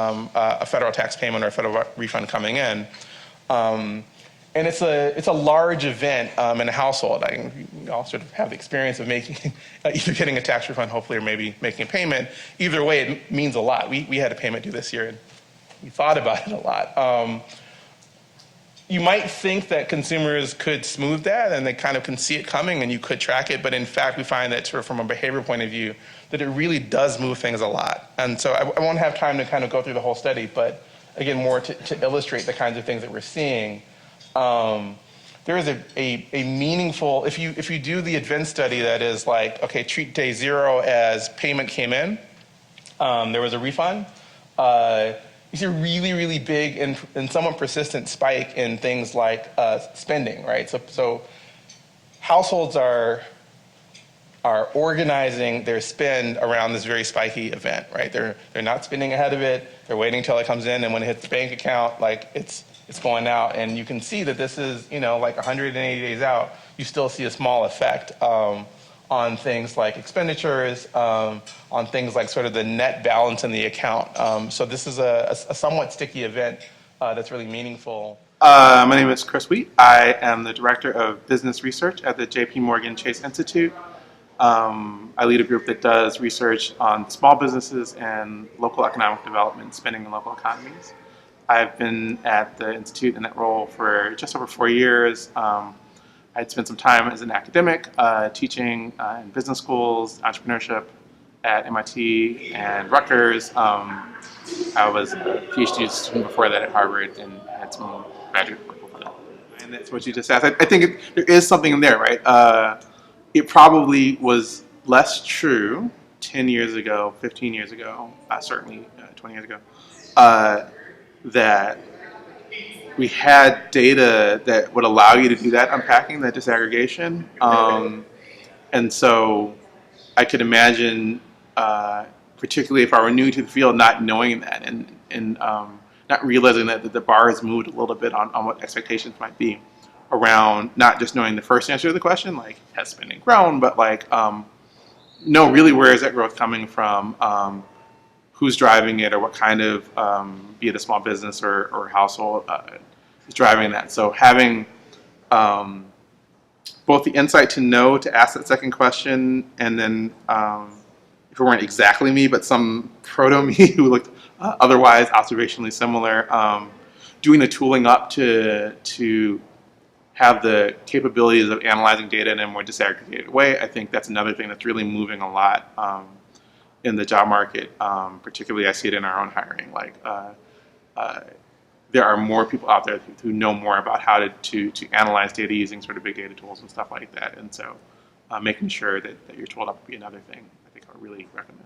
a federal tax payment or a federal refund coming in. And it's a large event in a household. You all sort of have the experience of making either getting a tax refund, hopefully, or maybe making a payment. Either way, it means a lot. We had a payment due this year, and we thought about it a lot. You might think that consumers could smooth that, and they kind of can see it coming, and you could track it. But in fact, we find that sort of from a behavior point of view, that it really does move things a lot. And so I won't have time to kind of go through the whole study, but again, more to illustrate the kinds of things that we're seeing. There is a meaningful, if you do the event study that is like, okay, treat day 0 as payment came in, there was a refund, you see a really, really big and somewhat persistent spike in things like spending, right? So households are organizing their spend around this very spiky event, right? They're not spending ahead of it. They're waiting until it comes in, and when it hits the bank account, like it's going out. And you can see that this is, like 180 days out, you still see a small effect on things like expenditures, on things like sort of the net balance in the account. So this is a somewhat sticky event that's really meaningful. My name is Chris Wheat. I am the Director of Business Research at the JPMorgan Chase Institute. I lead a group that does research on small businesses and local economic development, spending in local economies. I've been at the Institute in that role for just over 4 years. I'd spent some time as an academic teaching in business schools, entrepreneurship at MIT and Rutgers. I was a PhD student before that at Harvard and had some graduate work before that. And that's what you just asked. I think there is something in there, right? It probably was less true 10 years ago, 15 years ago, certainly 20 years ago, that we had data that would allow you to do that unpacking, that disaggregation. And so I could imagine, particularly if I were new to the field, not knowing that and not realizing that the bar has moved a little bit on what expectations might be around not just knowing the first answer to the question, like has spending grown, but like, no, really, where is that growth coming from? Who's driving it, or what kind of, be it a small business or household, is driving that. So having both the insight to know to ask that second question, and then if it weren't exactly me, but some proto-me who looked otherwise observationally similar, doing the tooling up to have the capabilities of analyzing data in a more disaggregated way. I think that's another thing that's really moving a lot in the job market. Particularly, I see it in our own hiring. Like, there are more people out there who know more about how to analyze data using sort of big data tools and stuff like that. And so, making sure that you're tooled up would be another thing I think I would really recommend.